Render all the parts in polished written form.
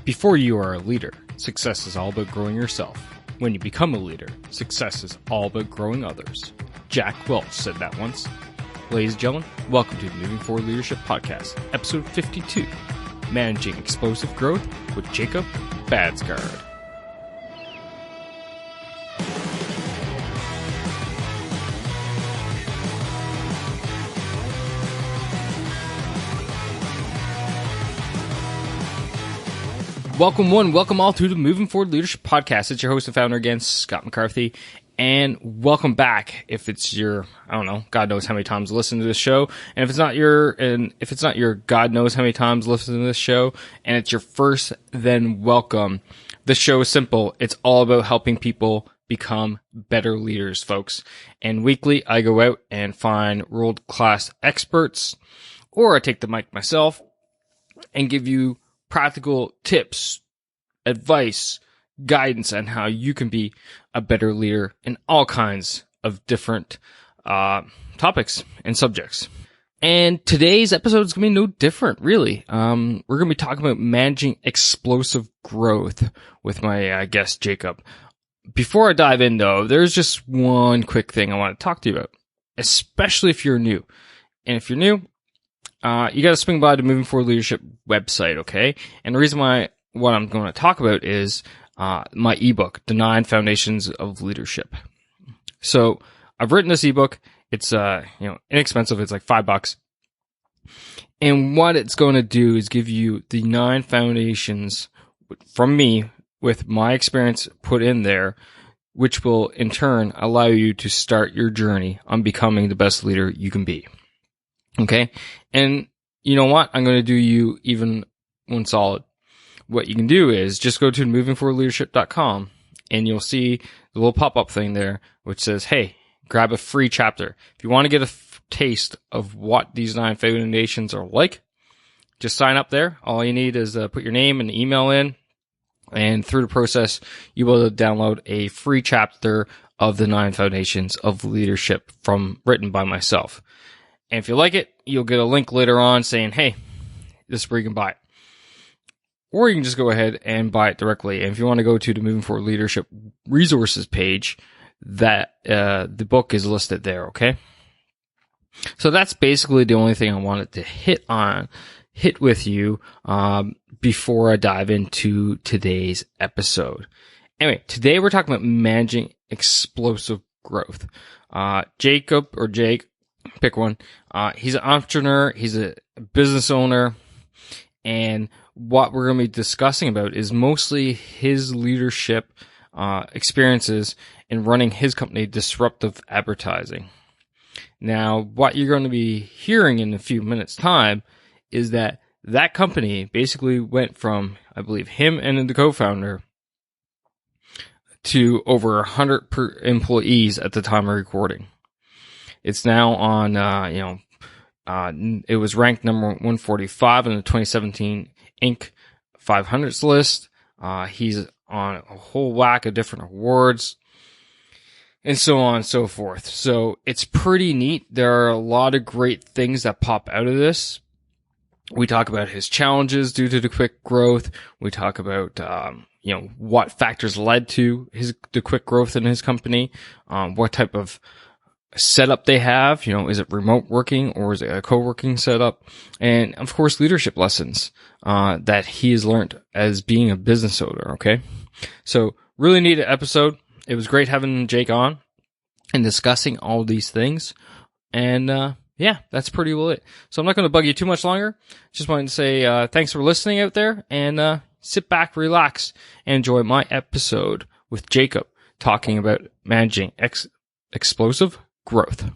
Before you are a leader, success is all about growing yourself. When you become a leader, success is all about growing others. Jack Welch said that once. Ladies and gentlemen, welcome to the Moving Forward Leadership Podcast, episode 52, Managing Explosive Growth with Jacob Baadsgaard. Welcome one, welcome all to the Moving Forward Leadership Podcast. It's your host and founder again, Scott McCarthy, and welcome back. If it's your, God knows how many times listen to this show, and if it's not your God knows how many times listen to this show, and it's your first, then welcome. This show is simple. It's all about helping people become better leaders, folks. And weekly, I go out and find world-class experts, or I take the mic myself and give you practical tips, advice, guidance on how you can be a better leader in all kinds of different topics and subjects. And today's episode is going to be no different, really. We're going to be talking about managing explosive growth with my guest, Jacob. Before I dive in, though, there's just one quick thing I want to talk to you about, especially if you're new. And if you're new, you got to swing by the Moving Forward Leadership website, okay? And the reason why what I'm going to talk about is my ebook, The 9 Foundations of Leadership. So I've written this ebook. It's inexpensive. It's like $5. And what it's going to do is give you the 9 foundations from me with my experience put in there, which will in turn allow you to start your journey on becoming the best leader you can be. Okay. And you know what? I'm going to do you even one solid. What you can do is just go to movingforwardleadership.com and you'll see the little pop-up thing there, which says, hey, grab a free chapter. If you want to get a taste of what these 9 foundations are like, just sign up there. All you need is put your name and email in, and through the process, you will download a free chapter of the 9 foundations of leadership written by myself. And if you like it, you'll get a link later on saying, hey, this is where you can buy it. Or you can just go ahead and buy it directly. And if you want to go to the Moving Forward Leadership resources page, that the book is listed there, okay? So that's basically the only thing I wanted to hit with you before I dive into today's episode. Anyway, today we're talking about managing explosive growth. Jake, pick one. He's an entrepreneur. He's a business owner. And what we're going to be discussing about is mostly his leadership experiences in running his company, Disruptive Advertising. Now, what you're going to be hearing in a few minutes' time is that company basically went from, I believe, him and the co-founder to over 100 employees at the time of recording. It's now on, it was ranked number 145 in the 2017 Inc. 500s list. He's on a whole whack of different awards and so on and so forth. So it's pretty neat. There are a lot of great things that pop out of this. We talk about his challenges due to the quick growth. We talk about, what factors led to the quick growth in his company, what type of setup they have, is it remote working or is it a co-working setup? And of course, leadership lessons, that he has learned as being a business owner. Okay. So really neat episode. It was great having Jake on and discussing all these things. And, that's pretty well it. So I'm not going to bug you too much longer. Just wanted to say, thanks for listening out there, and, sit back, relax, and enjoy my episode with Jacob talking about managing explosive growth.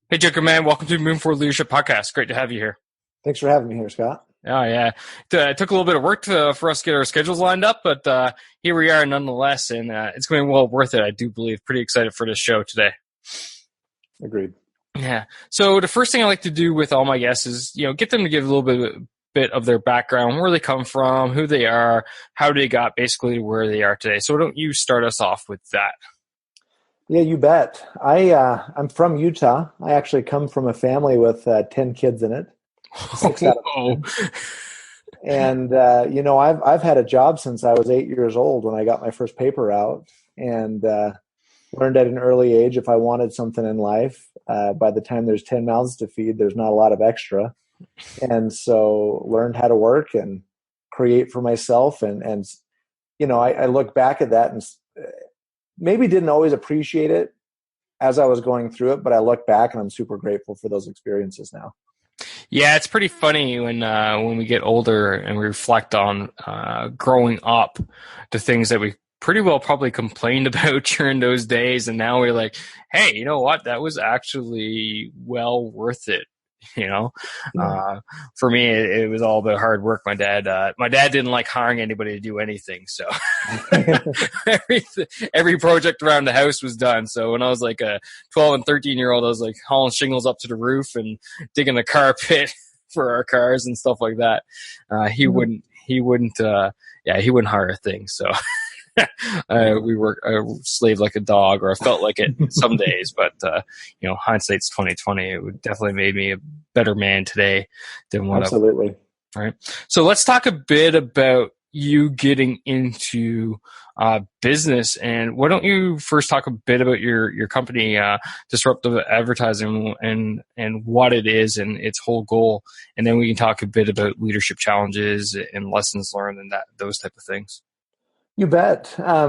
Hey, Jacob, man, welcome to the Moving Forward Leadership Podcast. Great to have you here. Thanks for having me here, Scott. Oh, yeah. It took a little bit of work for us to get our schedules lined up, but here we are nonetheless, and it's going to be well worth it, I do believe. Pretty excited for this show today. Agreed. Yeah. So the first thing I like to do with all my guests is, get them to give a little bit of their background, where they come from, who they are, how they got basically to where they are today. So why don't you start us off with that? Yeah, you bet. I'm from Utah. I actually come from a family with 10 kids in it, 6 out of Oh, 10. And I've had a job since I was 8 years old when I got my first paper out, and learned at an early age if I wanted something in life. By the time there's 10 mouths to feed, there's not a lot of extra, and so learned how to work and create for myself. And I look back at that and maybe didn't always appreciate it as I was going through it, but I look back and I'm super grateful for those experiences now. yeah, it's pretty funny when we get older and we reflect on growing up, the things that we pretty well probably complained about during those days, and now we're like, hey, you know what? That was actually well worth it. You know, Yeah. for me, it was all about hard work. My dad didn't like hiring anybody to do anything, so every project around the house was done. So when I was like a 12 and 13-year-old, I was like hauling shingles up to the roof and digging a car pit for our cars and stuff like that. He wouldn't, he wouldn't hire a thing. So I slaved like a dog, or I felt like it some days, but hindsight's 2020. It would definitely made me a better man today than what Absolutely. Right. So let's talk a bit about you getting into business, and why don't you first talk a bit about your company, Disruptive Advertising, and what it is and its whole goal, and then we can talk a bit about leadership challenges and lessons learned and those type of things. You bet.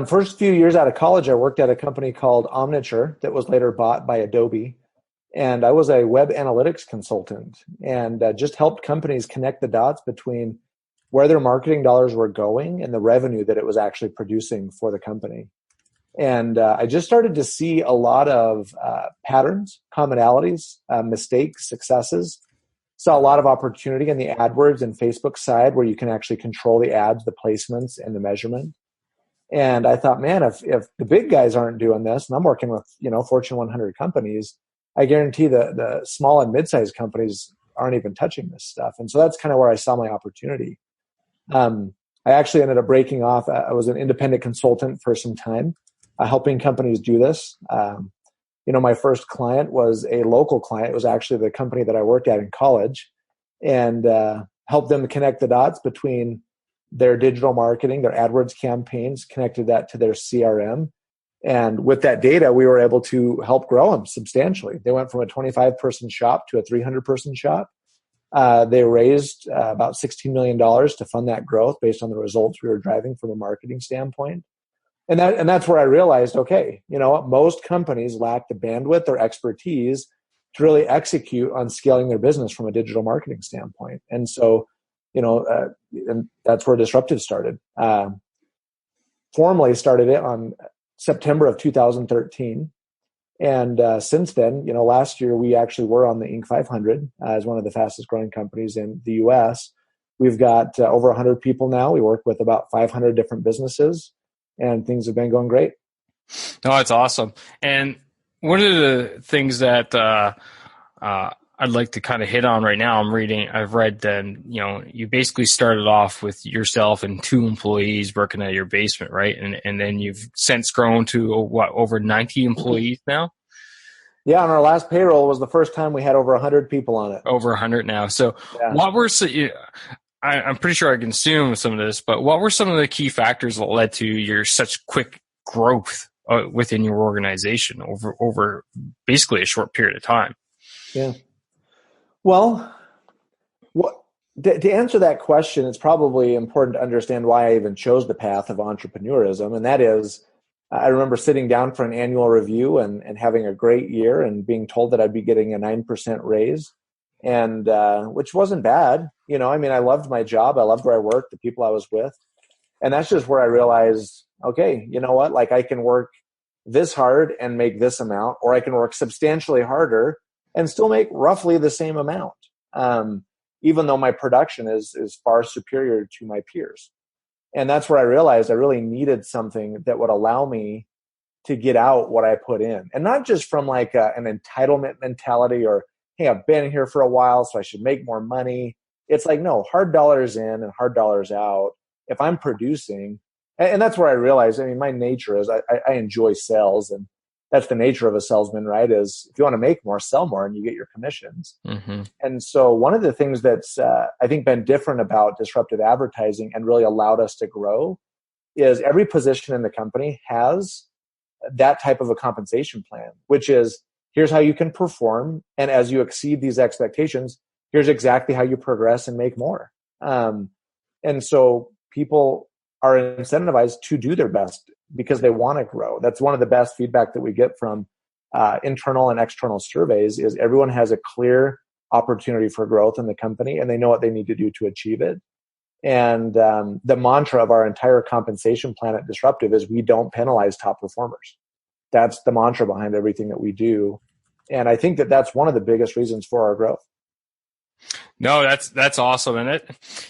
First few years out of college, I worked at a company called Omniture that was later bought by Adobe. And I was a web analytics consultant and just helped companies connect the dots between where their marketing dollars were going and the revenue that it was actually producing for the company. And I just started to see a lot of patterns, commonalities, mistakes, successes. Saw a lot of opportunity in the AdWords and Facebook side where you can actually control the ads, the placements, and the measurement. And I thought, man, if the big guys aren't doing this, and I'm working with Fortune 100 companies, I guarantee the small and mid-sized companies aren't even touching this stuff. And so that's kind of where I saw my opportunity. I actually ended up breaking off. I was an independent consultant for some time, helping companies do this. My first client was a local client. It was actually the company that I worked at in college, and helped them connect the dots between their digital marketing, their AdWords campaigns, connected that to their CRM. And with that data, we were able to help grow them substantially. They went from a 25-person shop to a 300-person shop. They raised about $16 million to fund that growth based on the results we were driving from a marketing standpoint. And that's where I realized, okay, you know what? Most companies lack the bandwidth or expertise to really execute on scaling their business from a digital marketing standpoint. And so, and that's where Disruptive started. Formally started it on September of 2013. And since then, last year we actually were on the Inc. 500 as one of the fastest growing companies in the US. We've got over 100 people now. We work with about 500 different businesses, and things have been going great. No, it's awesome. And one of the things that I'd like to kind of hit on right now, I've read that, you basically started off with yourself and 2 employees working at your basement, right? And then you've since grown to over 90 employees now? Yeah, on our last payroll was the first time we had over 100 people on it. Over 100 now. So yeah. I'm pretty sure I can assume some of this, but what were some of the key factors that led to your such quick growth within your organization over basically a short period of time? Yeah. Well, to answer that question, it's probably important to understand why I even chose the path of entrepreneurism. And that is, I remember sitting down for an annual review and having a great year and being told that I'd be getting a 9% raise, and which wasn't bad. I loved my job. I loved where I worked, the people I was with. And that's just where I realized, okay, you know what? Like, I can work this hard and make this amount, or I can work substantially harder and still make roughly the same amount, even though my production is far superior to my peers. And that's where I realized I really needed something that would allow me to get out what I put in. And not just from like an entitlement mentality or, hey, I've been here for a while, so I should make more money. It's like, no, hard dollars in and hard dollars out. If I'm producing, and that's where I realized, my nature is I enjoy sales, and that's the nature of a salesman, right? Is if you want to make more, sell more, and you get your commissions. Mm-hmm. And so one of the things that's, I think, been different about disruptive advertising and really allowed us to grow is every position in the company has that type of a compensation plan, which is, here's how you can perform. And as you exceed these expectations, here's exactly how you progress and make more. And so people are incentivized to do their best because they want to grow. That's one of the best feedback that we get from internal and external surveys is everyone has a clear opportunity for growth in the company and they know what they need to do to achieve it. And the mantra of our entire compensation plan at Disruptive is we don't penalize top performers. That's the mantra behind everything that we do. And I think that that's one of the biggest reasons for our growth. No, that's awesome. And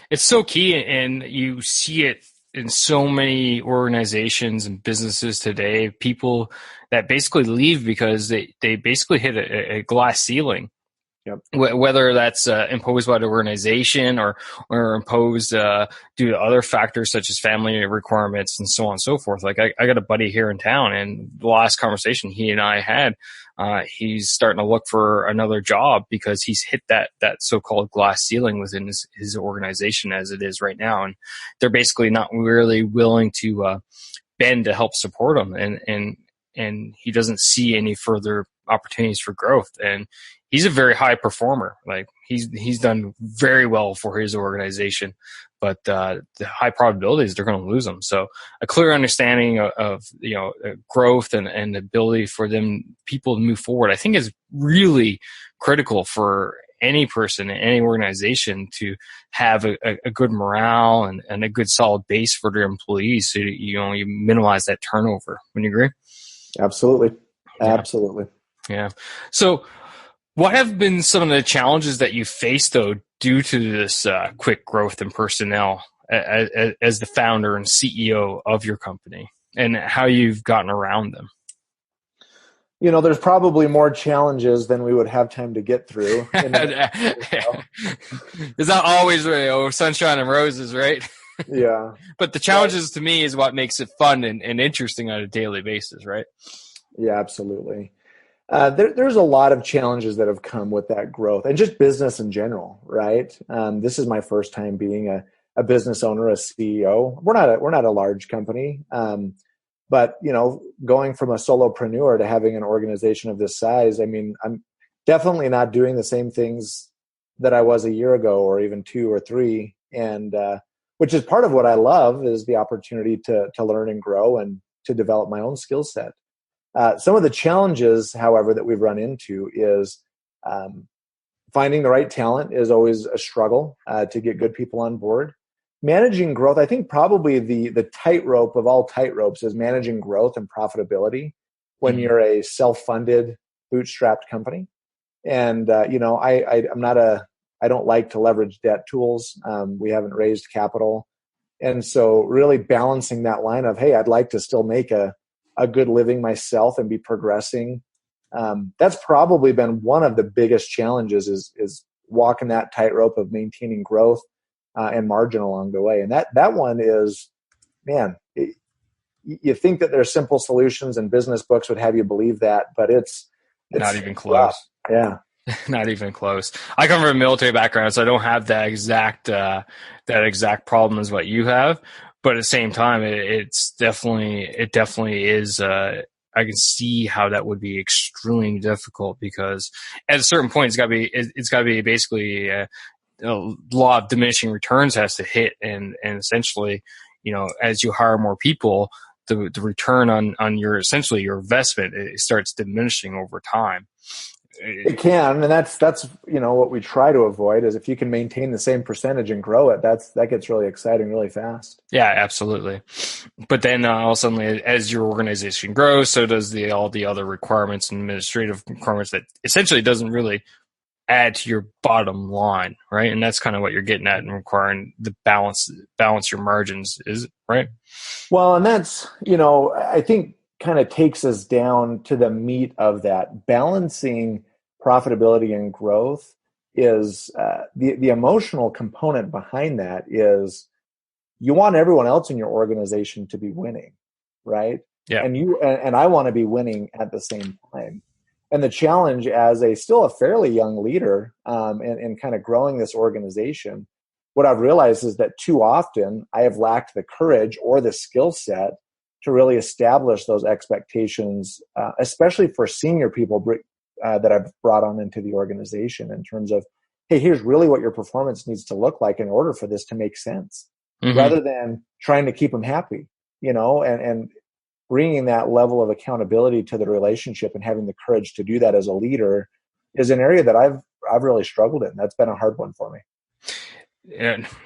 it's so key. And you see it in so many organizations and businesses today, people that basically leave because they basically hit a glass ceiling. Yep. Whether that's imposed by the organization or imposed due to other factors such as family requirements and so on and so forth. Like I got a buddy here in town, and the last conversation he and I had, he's starting to look for another job because he's hit that so-called glass ceiling within his organization as it is right now, and they're basically not really willing to bend to help support him, and he doesn't see any further opportunities for growth. And he's a very high performer. Like he's done very well for his organization, but the high probability is they're going to lose him. So a clear understanding of growth and ability for people to move forward, I think is really critical for any person in any organization to have a good morale and a good solid base for their employees. So you minimize that turnover. Wouldn't you agree? Absolutely. Absolutely. Yeah. So what have been some of the challenges that you faced, though, due to this quick growth in personnel as the founder and CEO of your company, and how you've gotten around them? There's probably more challenges than we would have time to get through. It's not always sunshine and roses, right? Yeah. But the challenges to me is what makes it fun and interesting on a daily basis, right? Yeah, absolutely. There's a lot of challenges that have come with that growth and just business in general, right? This is my first time being a business owner, a CEO. We're not a large company, but going from a solopreneur to having an organization of this size, I mean, I'm definitely not doing the same things that I was a year ago or even 2 or 3, and which is part of what I love is the opportunity to learn and grow and to develop my own skill set. Some of the challenges, however, that we've run into is finding the right talent is always a struggle to get good people on board. Managing growth, I think probably the tightrope of all tightropes is managing growth and profitability when you're a self-funded, bootstrapped company. And I don't like to leverage debt tools. We haven't raised capital, and so really balancing that line of, hey, I'd like to still make a good living myself and be progressing. That's probably been one of the biggest challenges is walking that tightrope of maintaining growth and margin along the way. And that one is, man, you think that there's simple solutions and business books would have you believe that, but it's not even close. Rough. Yeah. Not even close. I come from a military background, so I don't have that exact problem as what you have. But at the same time, it definitely is. I can see how that would be extremely difficult because at a certain point, it's got to be basically a law of diminishing returns has to hit, and essentially, as you hire more people, the return on your essentially your investment it starts diminishing over time. It can, and that's what we try to avoid is if you can maintain the same percentage and grow it, that gets really exciting really fast. Yeah, absolutely. But then all of a sudden, as your organization grows, so does all the other requirements and administrative requirements that essentially doesn't really add to your bottom line, right? And that's kind of what you're getting at and requiring the balance your margins, is right? Well, and that's I think kind of takes us down to the meat of that. Balancing profitability and growth is the emotional component behind that is you want everyone else in your organization to be winning, right? Yeah. and I want to be winning at the same time. And the challenge as still a fairly young leader, and kind of growing this organization, what I've realized is that too often I have lacked the courage or the skill set to really establish those expectations, especially for senior people that I've brought on into the organization, in terms of, hey, here's really what your performance needs to look like in order for this to make sense, rather than trying to keep them happy, and bringing that level of accountability to the relationship and having the courage to do that as a leader is an area that I've really struggled in. That's been a hard one for me.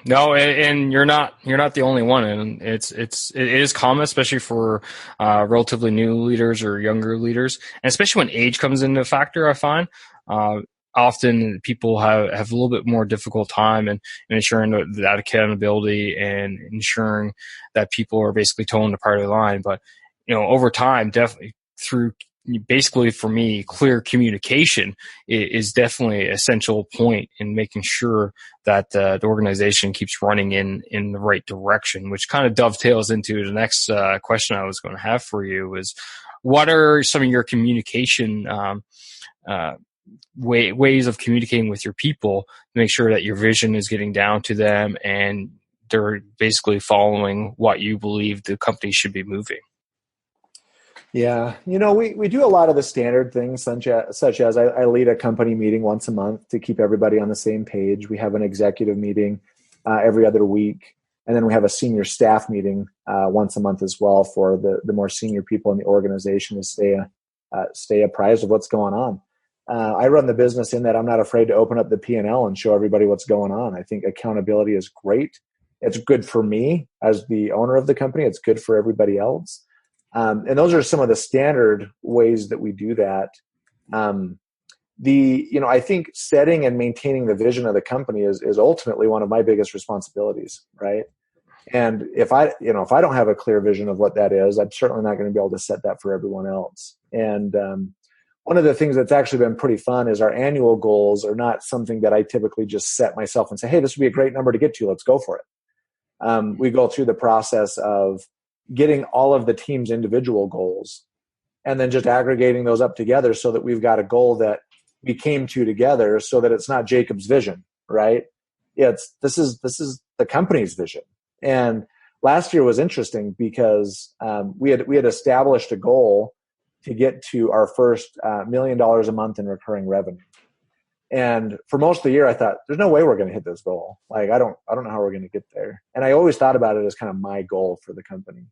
No, and you're not the only one, and it is common, especially for relatively new leaders or younger leaders, and especially when age comes into a factor. I find often people have a little bit more difficult time in ensuring that accountability and ensuring that people are basically toeing the part of the line. But over time, definitely through basically for me, clear communication is definitely an essential point in making sure that the organization keeps running in the right direction, which kind of dovetails into the next question I was going to have for you is, what are some of your communication ways of communicating with your people to make sure that your vision is getting down to them and they're basically following what you believe the company should be moving? Yeah. We do a lot of the standard things, such as I lead a company meeting once a month to keep everybody on the same page. We have an executive meeting every other week. And then we have a senior staff meeting once a month as well for the more senior people in the organization to stay apprised of what's going on. I run the business in that I'm not afraid to open up the P&L and show everybody what's going on. I think accountability is great. It's good for me as the owner of the company. It's good for everybody else. And those are some of the standard ways that we do that. I think setting and maintaining the vision of the company is ultimately one of my biggest responsibilities, right? And if I don't have a clear vision of what that is, I'm certainly not going to be able to set that for everyone else. And one of the things that's actually been pretty fun is our annual goals are not something that I typically just set myself and say, hey, this would be a great number to get to. Let's go for it. We go through the process of getting all of the team's individual goals and then just aggregating those up together so that we've got a goal that we came to together, so that it's not Jacob's vision, right? This is the company's vision. And last year was interesting because we had established a goal to get to our first $1 million a month in recurring revenue. And for most of the year, I thought, there's no way we're going to hit this goal. Like, I don't know how we're going to get there. And I always thought about it as kind of my goal for the company.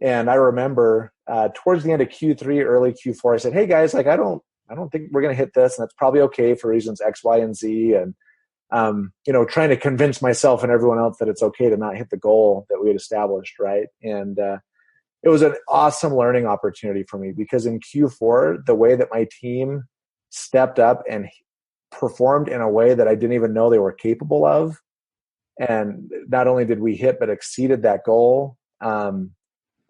And I remember towards the end of Q3, early Q4, I said, hey guys, like, I don't think we're going to hit this. And that's probably okay for reasons X, Y, and Z. And, trying to convince myself and everyone else that it's okay to not hit the goal that we had established. Right. And it was an awesome learning opportunity for me, because in Q4, the way that my team stepped up and performed in a way that I didn't even know they were capable of. And not only did we hit, but exceeded that goal.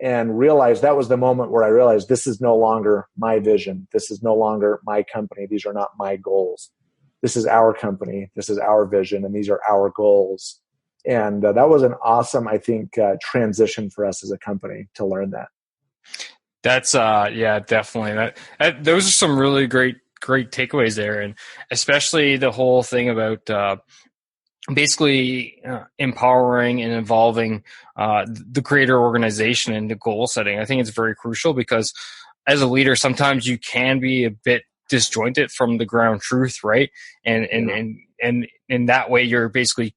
And realized that was the moment where I realized this is no longer my vision. This is no longer my company. These are not my goals. This is our company. This is our vision. And these are our goals. And that was an awesome, I think, transition for us as a company to learn that. That's, yeah, definitely. Those are some really great takeaways there. And especially the whole thing about, basically empowering and involving the greater organization in the goal setting. I think it's very crucial, because as a leader, sometimes you can be a bit disjointed from the ground truth, right? And in that way, you're basically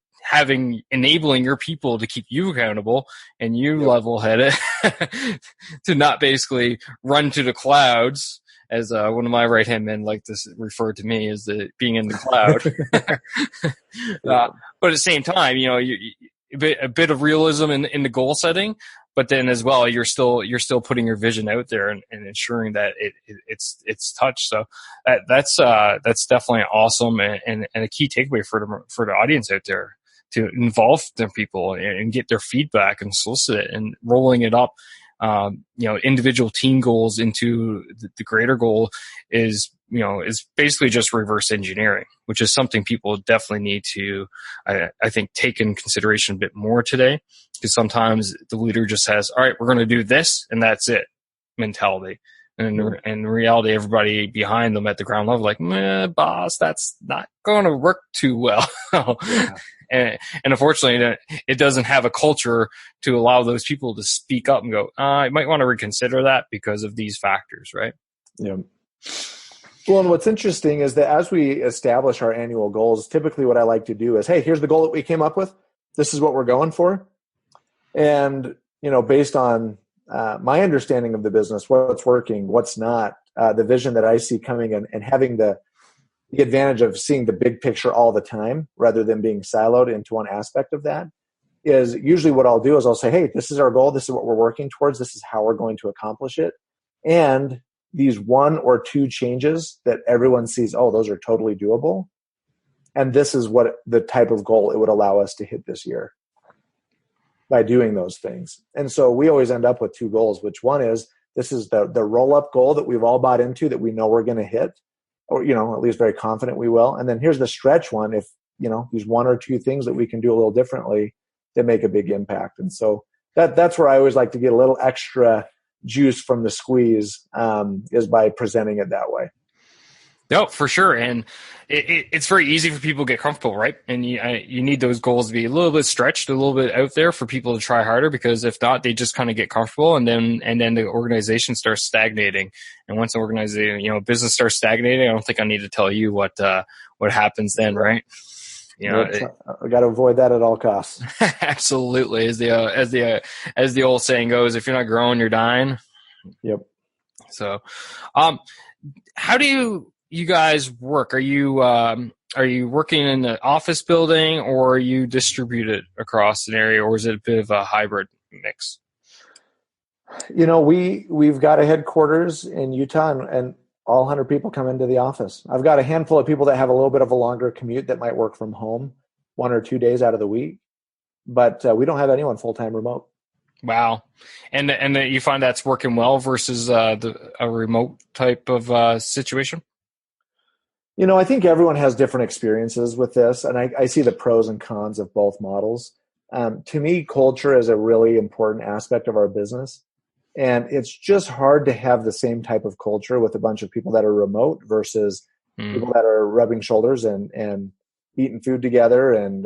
enabling your people to keep you accountable and you level-headed to not basically run to the clouds, as one of my right-hand men like to refer to me as being in the cloud. But at the same time, a bit of realism in the goal setting, but then as well, you're still putting your vision out there and ensuring that it's touched. So that's definitely awesome and a key takeaway for the audience out there, to involve their people and get their feedback and solicit it, and rolling it up. Individual team goals into the greater goal is basically just reverse engineering, which is something people definitely need to, I think, take in consideration a bit more today, because sometimes the leader just says, all right, we're going to do this and that's it. mentality. And in reality, everybody behind them at the ground level, like, man, boss, that's not going to work too well. And unfortunately, it doesn't have a culture to allow those people to speak up and go, I might want to reconsider that because of these factors, right? Yeah. Well, and what's interesting is that as we establish our annual goals, typically what I like to do is, hey, here's the goal that we came up with. This is what we're going for. And, based on my understanding of the business, what's working, what's not, the vision that I see coming in, and having the advantage of seeing the big picture all the time rather than being siloed into one aspect of that, is usually what I'll do is I'll say, hey, this is our goal. This is what we're working towards. This is how we're going to accomplish it. And these 1 or 2 changes that everyone sees, oh, those are totally doable. And this is what the type of goal it would allow us to hit this year by doing those things. And so we always end up with 2 goals, which one is, this is the roll-up goal that we've all bought into that we know we're going to hit, or, at least very confident we will. And then here's the stretch one, if, these 1 or 2 things that we can do a little differently that make a big impact. And so that's where I always like to get a little extra juice from the squeeze, is by presenting it that way. No, for sure. And it's very easy for people to get comfortable, right? And you need those goals to be a little bit stretched, a little bit out there for people to try harder, because if not, they just kind of get comfortable, and then the organization starts stagnating. And once the organization, business starts stagnating, I don't think I need to tell you what happens then, right? I got to avoid that at all costs. Absolutely. As the old saying goes, if you're not growing, you're dying. Yep. So, how do you guys work? Are you working in the office building, or are you distributed across an area, or is it a bit of a hybrid mix? We've got a headquarters in Utah, and all 100 people come into the office. I've got a handful of people that have a little bit of a longer commute that might work from home 1 or 2 days out of the week, but we don't have anyone full-time remote. Wow. And you find that's working well versus a remote type of situation? I think everyone has different experiences with this, and I see the pros and cons of both models. To me, culture is a really important aspect of our business. And it's just hard to have the same type of culture with a bunch of people that are remote versus people that are rubbing shoulders and eating food together and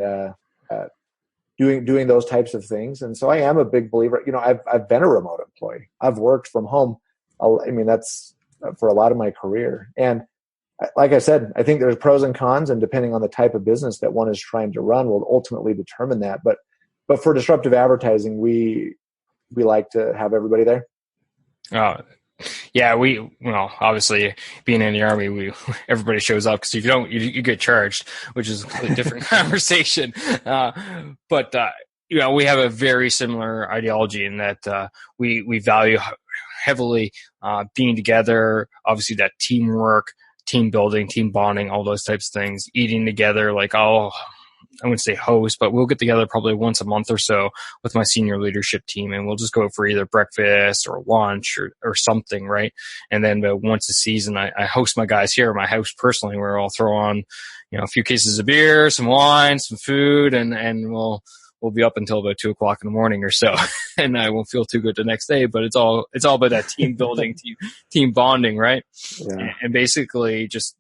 doing those types of things. And so I am a big believer. I've been a remote employee. I've worked from home. That's for a lot of my career. And like I said, I think there's pros and cons, and depending on the type of business that one is trying to run will ultimately determine that. But for disruptive advertising, we like to have everybody there. Yeah, obviously being in the Army, everybody shows up, because if you don't, you get charged, which is a completely different conversation. But we have a very similar ideology in that we value heavily being together. Obviously, that teamwork, team building, team bonding, all those types of things. Eating together, I wouldn't say host, but we'll get together probably once a month or so with my senior leadership team, and we'll just go for either breakfast or lunch or something, right? And then once a season, I host my guys here at my house personally, where I'll throw on, a few cases of beer, some wine, some food, and we'll be up until about 2:00 in the morning or so, and I won't feel too good the next day. But it's all about that team building, team bonding, right? Yeah. And basically just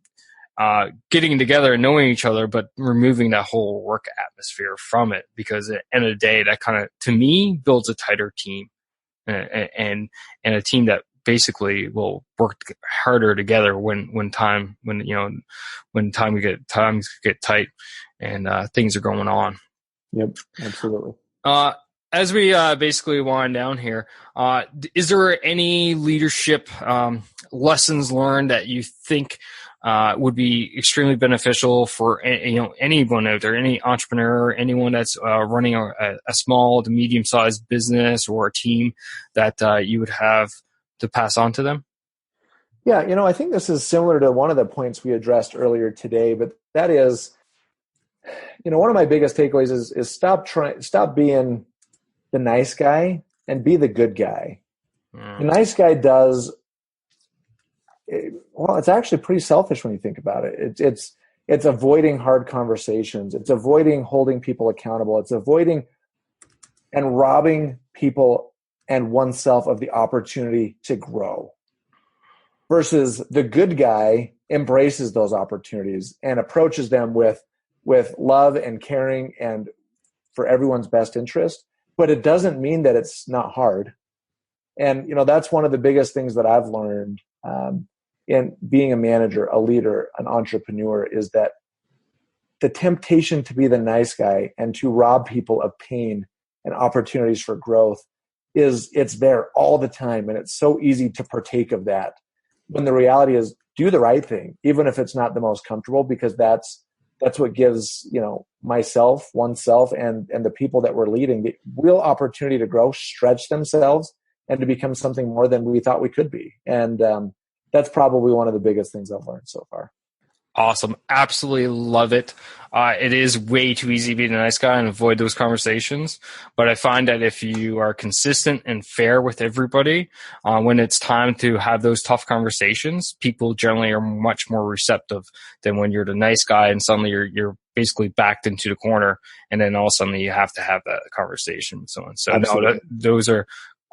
getting together and knowing each other, but removing that whole work atmosphere from it, because at the end of the day, that kind of, to me, builds a tighter team and a team that basically will work harder together when times get tight and things are going on. Yep, absolutely. As we basically wind down here, is there any leadership lessons learned that you think would be extremely beneficial for anyone out there, any entrepreneur, anyone that's running a small to medium-sized business or a team that you would have to pass on to them? Yeah, I think this is similar to one of the points we addressed earlier today, but that is, one of my biggest takeaways is stop being the nice guy and be the good guy. The nice guy it's actually pretty selfish when you think about it. It's avoiding hard conversations. It's avoiding holding people accountable. It's avoiding and robbing people and oneself of the opportunity to grow, versus the good guy embraces those opportunities and approaches them with love and caring and for everyone's best interest. But it doesn't mean that it's not hard. And, that's one of the biggest things that I've learned in being a manager, a leader, an entrepreneur, is that the temptation to be the nice guy and to rob people of pain and opportunities for growth it's there all the time. And it's so easy to partake of that, when the reality is, do the right thing, even if it's not the most comfortable, because that's what gives, myself, oneself, and the people that we're leading the real opportunity to grow, stretch themselves, and to become something more than we thought we could be. And that's probably one of the biggest things I've learned so far. Awesome. Absolutely love it. It is way too easy to be the nice guy and avoid those conversations. But I find that if you are consistent and fair with everybody, when it's time to have those tough conversations, people generally are much more receptive than when you're the nice guy and suddenly you're basically backed into the corner, and then all of a sudden you have to have that conversation and so on. So no, those are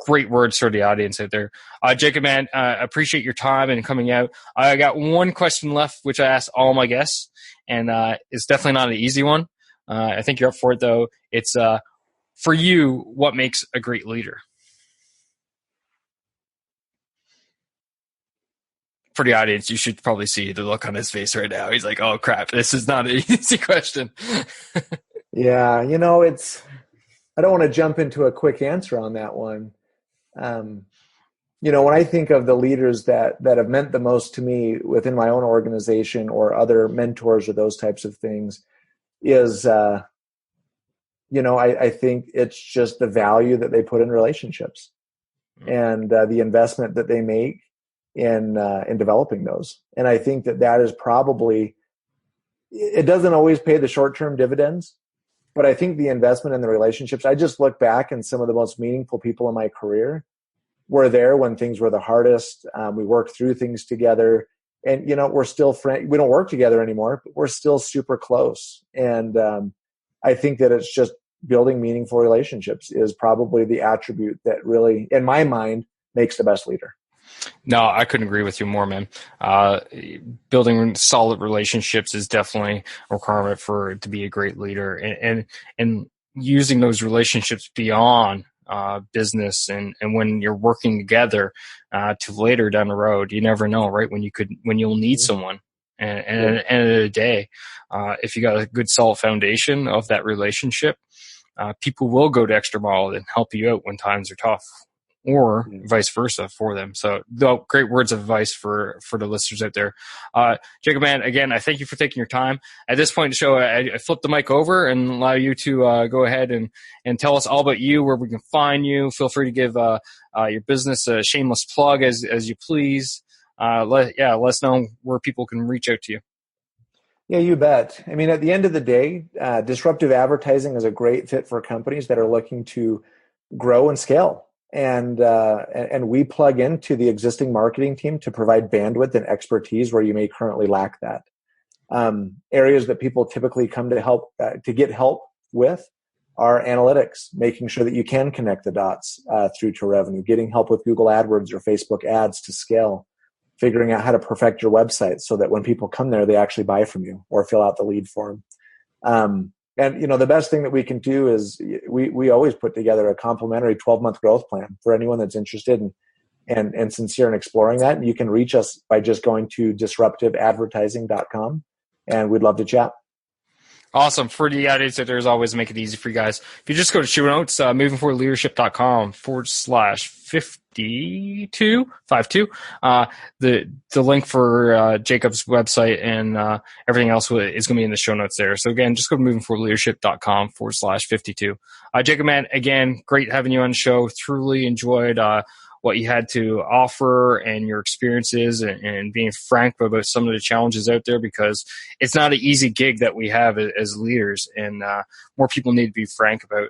great words for the audience out there. Jacob, man, appreciate your time and coming out. I got one question left, which I asked all my guests, and it's definitely not an easy one. I think you're up for it, though. It's, for you, what makes a great leader? For the audience, you should probably see the look on his face right now. He's like, oh, crap, this is not an easy question. Yeah, I don't want to jump into a quick answer on that one. When I think of the leaders that have meant the most to me within my own organization or other mentors or those types of things is, I think it's just the value that they put in relationships and the investment that they make in developing those. And I think that is probably, it doesn't always pay the short-term dividends, but I think the investment in the relationships, I just look back and some of the most meaningful people in my career were there when things were the hardest. We worked through things together, and, we're still friends. We don't work together anymore, but we're still super close. And I think that it's just building meaningful relationships is probably the attribute that really, in my mind, makes the best leader. No, I couldn't agree with you more, man. Building solid relationships is definitely a requirement to be a great leader, and using those relationships beyond business and when you're working together to later down the road. You never know, right? When you'll need someone. And at the end of the day, if you got a good solid foundation of that relationship, people will go to extra mile and help you out when times are tough, or vice versa for them. So great words of advice for the listeners out there. Jacob, man, again, I thank you for taking your time. At this point in the show, I flip the mic over and allow you to go ahead and tell us all about you, where we can find you. Feel free to give your business a shameless plug as you please. Let us know where people can reach out to you. Yeah, you bet. I mean, at the end of the day, disruptive advertising is a great fit for companies that are looking to grow and scale. And we plug into the existing marketing team to provide bandwidth and expertise where you may currently lack that. Areas that people typically come to get help with are analytics, making sure that you can connect the dots through to revenue, getting help with Google AdWords or Facebook ads to scale, figuring out how to perfect your website so that when people come there, they actually buy from you or fill out the lead form. And, the best thing that we can do is we always put together a complimentary 12-month growth plan for anyone that's interested and sincere in exploring that. And you can reach us by just going to disruptiveadvertising.com, and we'd love to chat. Awesome. For the audience, there's always make it easy for you guys. If you just go to show notes, movingforwardleadership.com/52, the link for Jacob's website and everything else is going to be in the show notes there. So again, just go to movingforwardleadership.com/52. Jacob, man, again, great having you on the show. Truly enjoyed what you had to offer and your experiences and being frank about some of the challenges out there, because it's not an easy gig that we have as leaders, and more people need to be frank about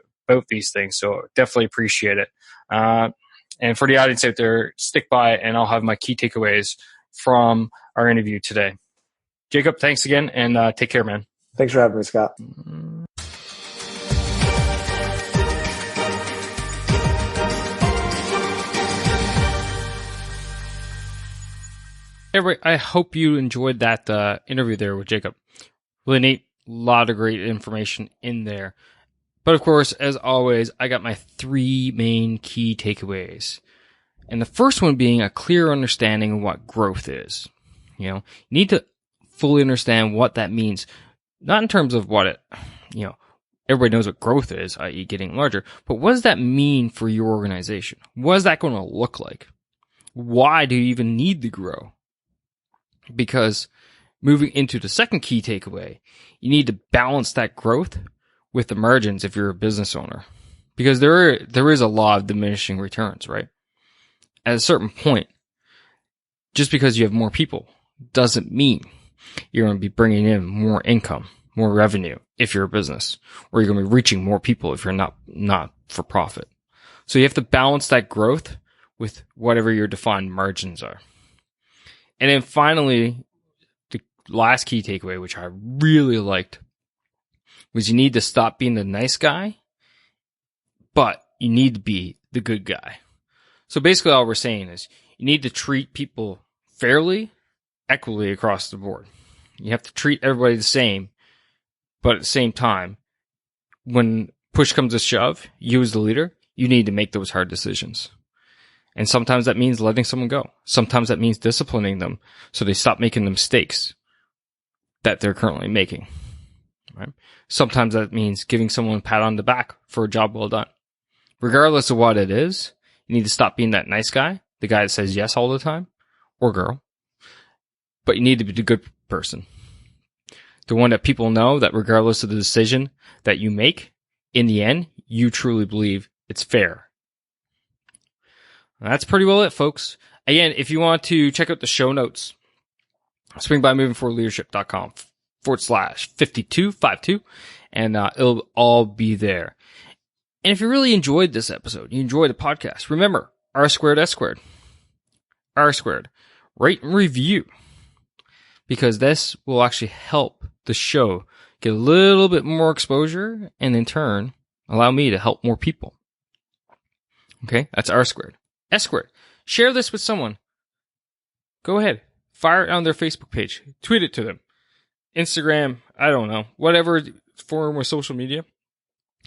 these things. So definitely appreciate it. And for the audience out there, stick by and I'll have my key takeaways from our interview today. Jacob, thanks again, and take care, man. Thanks for having me, Scott. everybody, I hope you enjoyed that interview there with Jacob. Really neat. A lot of great information in there. But of course, as always, I got my 3 main key takeaways. And the first one being a clear understanding of what growth is. You need to fully understand what that means. Not in terms of what everybody knows what growth is, i.e. getting larger, but what does that mean for your organization? What is that going to look like? Why do you even need to grow? Because moving into the second key takeaway, you need to balance that growth with the margins if you're a business owner. Because there is a law of diminishing returns, right? At a certain point, just because you have more people doesn't mean you're going to be bringing in more income, more revenue if you're a business, or you're going to be reaching more people if you're not for profit. So you have to balance that growth with whatever your defined margins are. And then finally, the last key takeaway, which I really liked, was you need to stop being the nice guy, but you need to be the good guy. So basically all we're saying is you need to treat people fairly, equally across the board. You have to treat everybody the same, but at the same time, when push comes to shove, you as the leader, you need to make those hard decisions. And sometimes that means letting someone go. Sometimes that means disciplining them so they stop making the mistakes that they're currently making. Right? Sometimes that means giving someone a pat on the back for a job well done. Regardless of what it is, you need to stop being that nice guy, the guy that says yes all the time, or girl. But you need to be the good person. The one that people know that regardless of the decision that you make, in the end, you truly believe it's fair. And that's pretty well it, folks. Again, if you want to check out the show notes, swing by movingforwardleadership.com/5252, and it'll all be there. And if you really enjoyed this episode, you enjoyed the podcast, remember, R squared, S squared. R squared. Rate and review. Because this will actually help the show get a little bit more exposure and in turn allow me to help more people. Okay, that's R squared. S squared. Share this with someone. Go ahead. Fire it on their Facebook page. Tweet it to them. Instagram, I don't know. Whatever form of social media.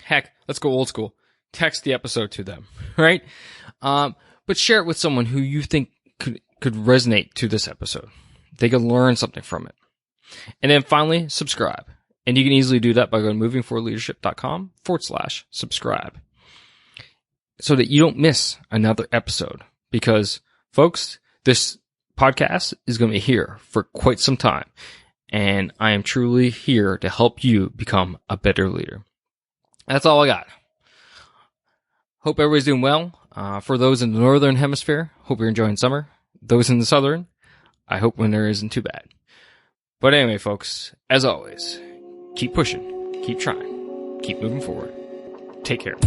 Heck, let's go old school. Text the episode to them, right? But share it with someone who you think could resonate to this episode. They could learn something from it. And then finally, subscribe. And you can easily do that by going to movingforwardleadership.com/subscribe. So that you don't miss another episode. Because, folks, this podcast is going to be here for quite some time. And I am truly here to help you become a better leader. That's all I got. Hope everybody's doing well. For those in the northern hemisphere, hope you're enjoying summer. Those in the southern, I hope winter isn't too bad. But anyway, folks, as always, keep pushing, keep trying, keep moving forward. Take care.